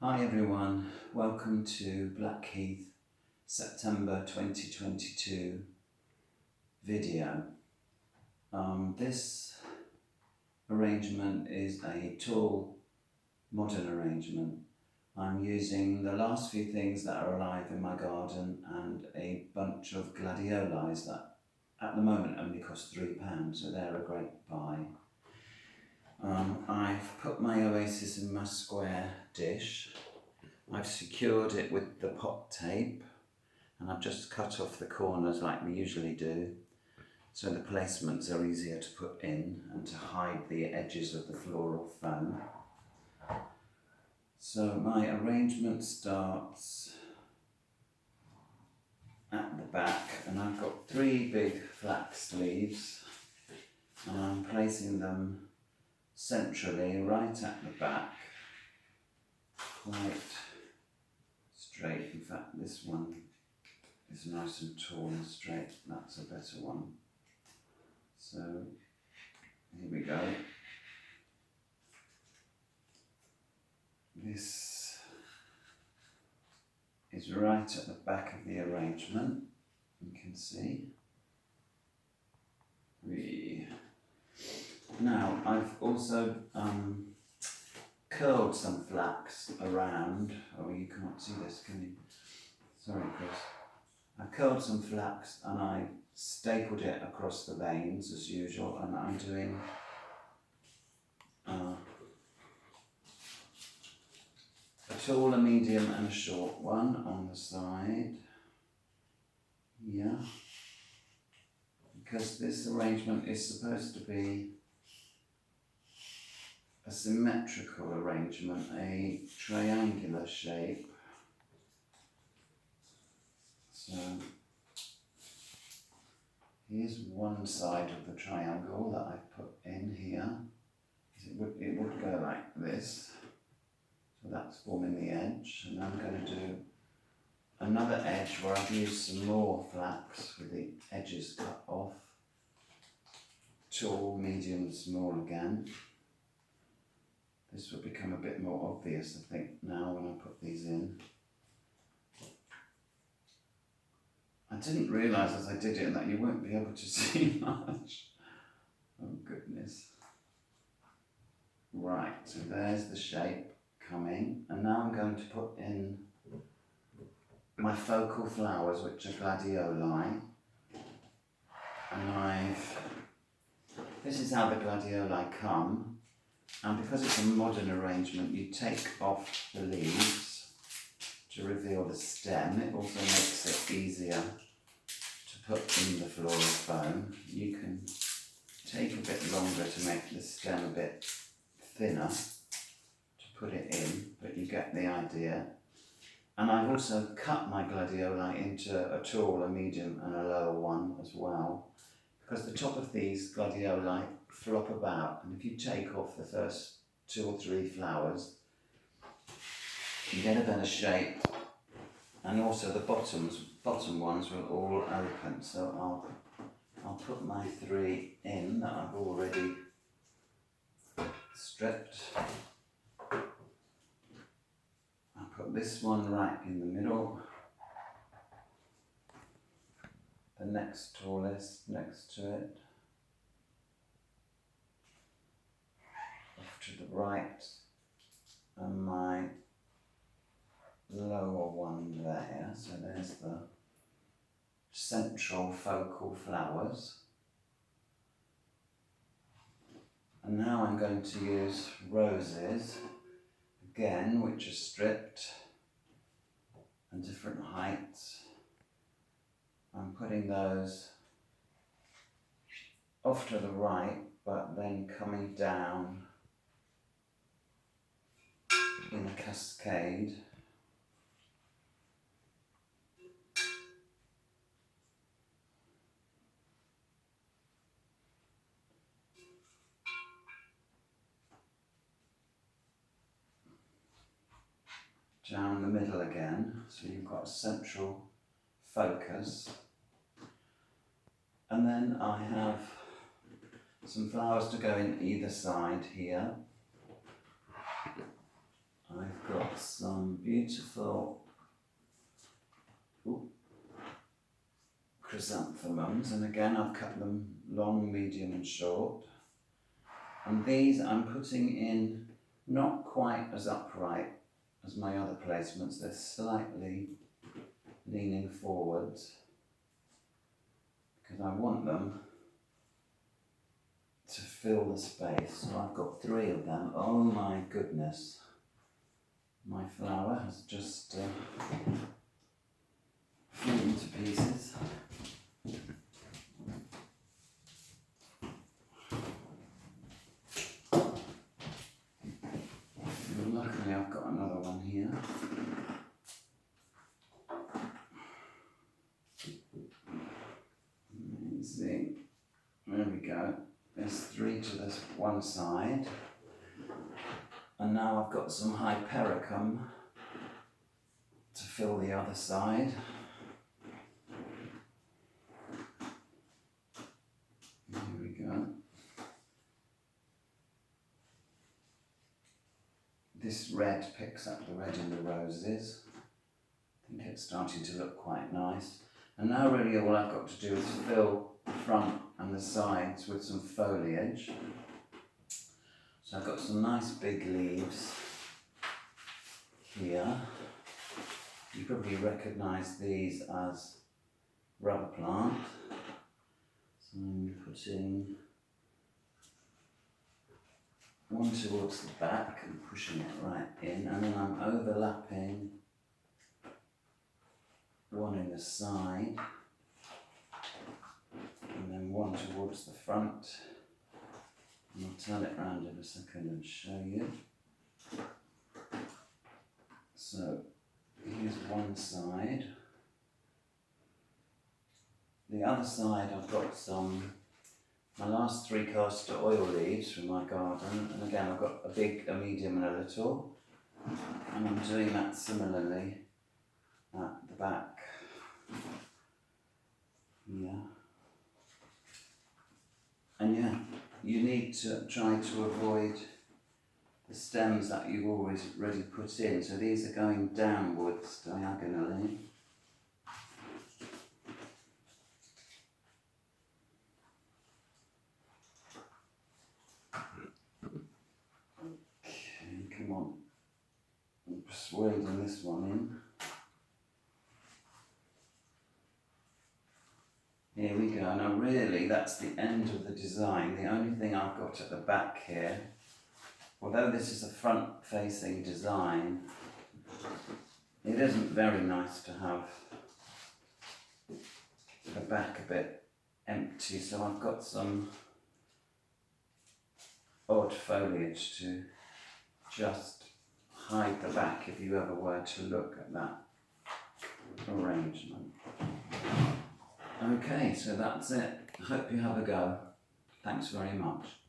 Hi everyone, welcome to Blackheath September 2022 video. This arrangement is a tall modern arrangement. I'm using the last few things that are alive in my garden and a bunch of gladiolus that at the moment only cost £3, so they're a great buy. I've put my oasis in my square dish. I've secured it with the pot tape and I've just cut off the corners like we usually do, so the placements are easier to put in and to hide the edges of the floral foam. So my arrangement starts at the back, and I've got 3 big flax leaves and I'm placing them centrally right at the back, quite straight. In fact, this one is nice and tall and straight. That's a better one. So here we go. This is right at the back of the arrangement. You can see. Now I've also curled some flax around. Oh, you can't see this, can you? Sorry, Chris. I curled some flax and I stapled it across the veins as usual, and I'm doing a tall, a medium and a short one on the side. Yeah. Because this arrangement is supposed to be a symmetrical arrangement, a triangular shape. So here's one side of the triangle that I've put in here. It would go like this. So that's forming the edge, and I'm going to do another edge where I've used some more flax with the edges cut off. Tall, medium, small again. This will become a bit more obvious, I think, now when I put these in. I didn't realise as I did it that you won't be able to see much. Oh goodness. Right, so there's the shape coming, and now I'm going to put in my focal flowers, which are gladioli. And this is how the gladioli come, and because it's a modern arrangement, you take off the leaves to reveal the stem. It also makes it easier to put in the floral foam. You can take a bit longer to make the stem a bit thinner to put it in, but you get the idea. And I've also cut my gladioli into a tall, a medium and a lower one as well, because the top of these gladioli flop about, and if you take off the first 2 or 3 flowers, you get a better shape, and also the bottom ones will all open. So I'll put my 3 in that I've already stripped. I'll put this one right in the middle, the next tallest next to it, off to the right, and my lower one there. So there's the central focal flowers. And now I'm going to use roses again, which are stripped and different heights. I'm putting those off to the right, but then coming down in a cascade. Down the middle again, so you've got a central focus. And then I have some flowers to go in either side here. I've got some beautiful chrysanthemums, and again I've cut them long, medium and short. And these I'm putting in not quite as upright as my other placements, they're slightly leaning forwards because I want them to fill the space. So I've got 3 of them. Oh my goodness, my flower has just fallen to pieces. Luckily I've got another one here. Amazing. There we go. There's 3 to this one side. And now I've got some hypericum to fill the other side. There we go. This red picks up the red in the roses. I think it's starting to look quite nice. And now really all I've got to do is fill the front and the sides with some foliage. So I've got some nice big leaves here. You probably recognise these as rubber plant. So I'm putting one towards the back and pushing it right in, and then I'm overlapping one in the side, and then one towards the front. And I'll turn it around in a second and show you. So here's one side. The other side I've got my last 3 castor oil leaves from my garden, and again I've got a big, a medium and a little, and I'm doing that similarly at the back here. And yeah, you need to try to avoid the stems that you've already put in, so these are going downwards diagonally. Come on, I'm persuading this one in. Here we go. Now really that's the end of the design. The only thing I've got at the back here, although this is a front facing design, it isn't very nice to have the back a bit empty, so I've got some odd foliage to just hide the back if you ever were to look at that arrangement. Okay, so that's it. I hope you have a go. Thanks very much.